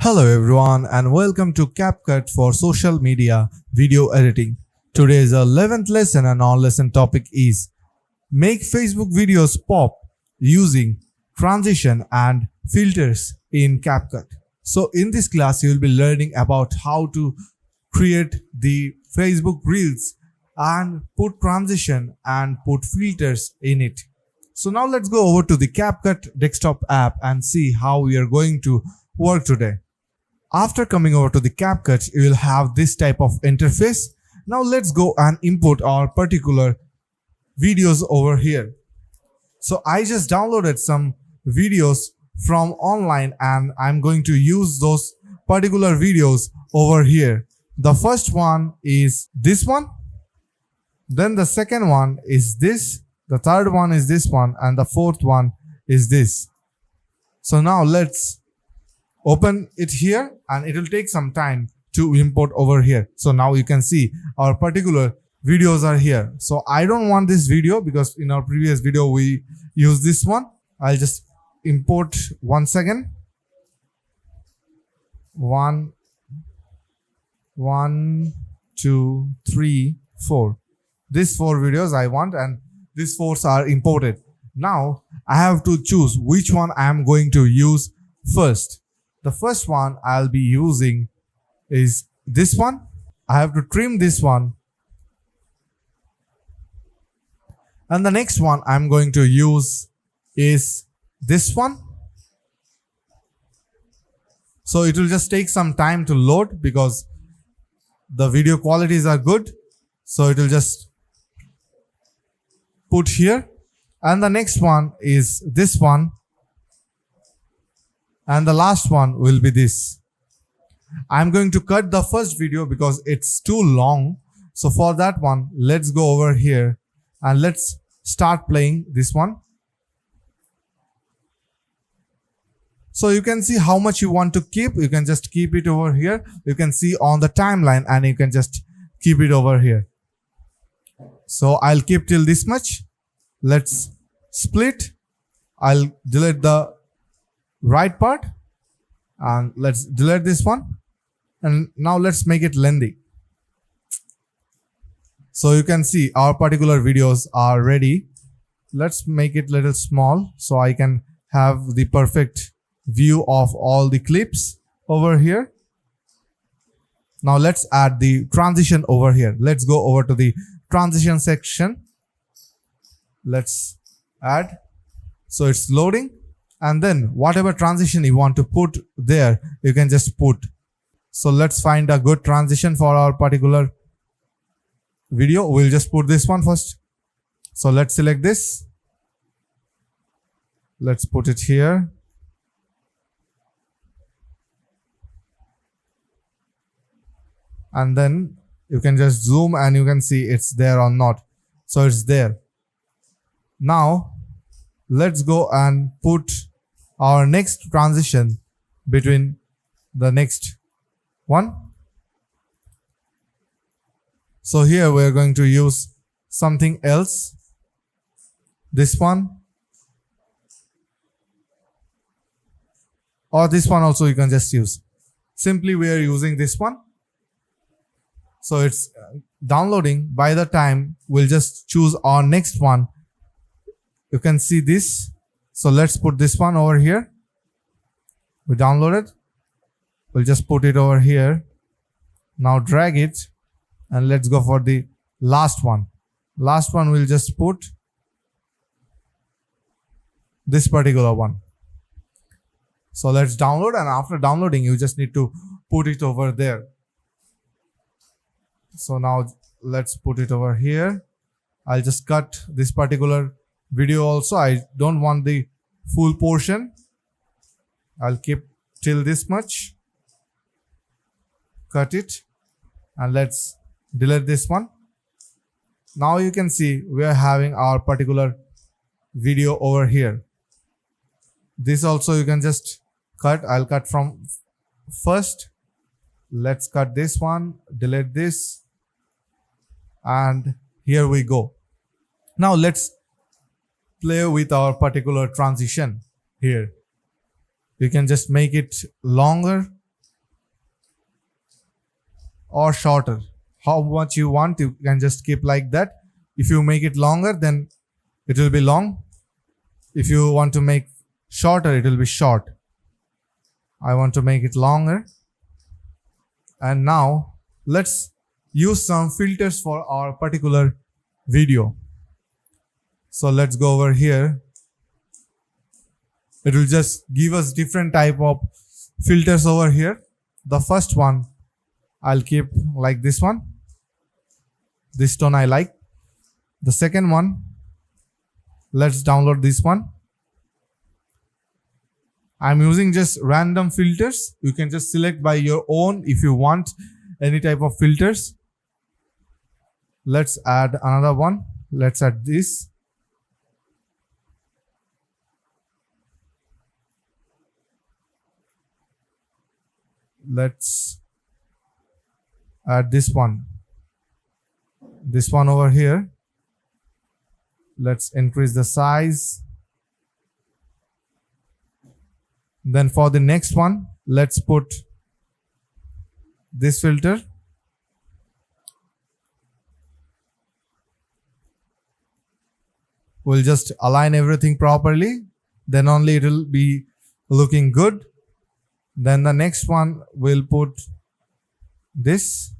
Hello everyone and welcome to CapCut for social media video editing. Today is our 11th lesson and our lesson topic is make Facebook videos pop using transition and filters in CapCut. So in this class you will be learning about how to create the Facebook Reels and put transition and put filters in it. So now let's go over to the CapCut desktop app and see how we are going to work today. After coming over to the CapCut, you will have this type of interface. Now let's go and import our particular videos over here. So I just downloaded some videos from online and I'm going to use those particular videos over here. The first one is this one. Then the second one is this. The third one is this one. And the fourth one is this. So now let's open it here and it will take some time to import over here. So now you can see our particular videos are here. So I don't want this video because in our previous video we used this one. I'll just import once again. One, two, three, four. These four videos I want and these four are imported. Now I have to choose which one I am going to use first. The first one I'll be using is this one. I have to trim this one. And the next one I'm going to use is this one. So it will just take some time to load because the video qualities are good. So it will just put here. And the next one is this one. And the last one will be this. I'm going to cut the first video because it's too long. So for that one, let's go over here and let's start playing this one. So you can see how much you want to keep. You can just keep it over here. You can see on the timeline and you can just keep it over here. So I'll keep till this much. Let's split. I'll delete the right part and let's delete this one, and now let's make it lengthy. So you can see our particular videos are ready. Let's make it little small so I can have the perfect view of all the clips over here. Now let's add the transition over here. Let's go over to the transition section. Let's add. So it's loading. And then whatever transition you want to put there, you can just put. So let's find a good transition for our particular video. We'll just put this one first. So let's select this. Let's put it here. And then you can just zoom and you can see it's there or not. So it's there. Now let's go and put our next transition between the next one. So here we're going to use something else. This one. Or this one also you can just use. Simply we are using this one. So it's downloading. By the time we'll just choose our next one. You can see this. So let's put this one over here. We download it. We'll just put it over here. Now drag it and let's go for the last one. Last one we'll just put this particular one. So let's download, and after downloading you just need to put it over there. So now let's put it over here. I'll just cut this particular video also. I don't want the full portion. I'll keep till this much. Cut it and let's delete this one. Now you can see we are having our particular video over here. This also you can just cut. I'll cut from first. Let's cut this one, delete this, and here we go. Now let's play with our particular transition here. You can just make it longer or shorter. How much you want, you can just keep like that. If you make it longer, then it will be long. If you want to make shorter, it will be short. I want to make it longer. And now let's use some filters for our particular video. So let's go over here. It will just give us different type of filters over here. The first one I'll keep like this one. This tone I like. The second one, let's download this one. I'm using just random filters. You can just select by your own if you want any type of filters. Let's add another one. Let's add this. Let's add this one. This one over here. Let's increase the size. Then for the next one, let's put this filter. We'll just align everything properly. Then only it will be looking good. Then the next one, we'll put this.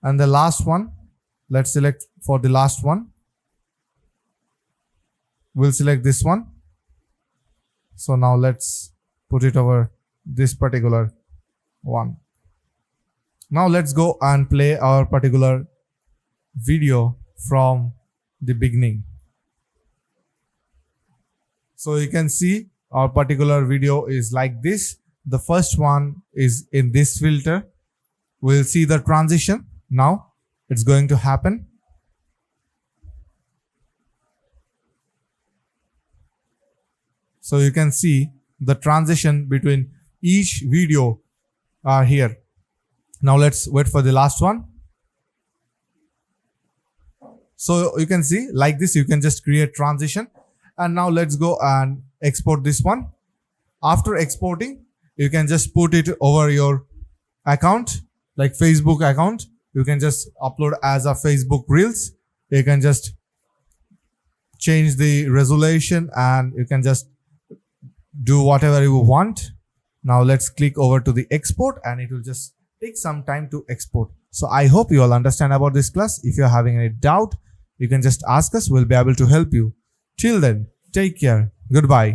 And the last one, let's select for the last one. We'll select this one. So now let's put it over this particular one. Now let's go and play our particular video from the beginning. So you can see our particular video is like this. The first one is in this filter. We'll see the transition. Now it's going to happen. So you can see the transition between each video are here. Now let's wait for the last one. So you can see like this, you can just create transition. And now let's go and export this one. After exporting, you can just put it over your account, like Facebook account. You can just upload as a Facebook Reels. You can just change the resolution and you can just do whatever you want. Now let's click over to the export and it will just take some time to export. So I hope you all understand about this class. If you're having any doubt, you can just ask us. We'll be able to help you. Till then, take care. Goodbye.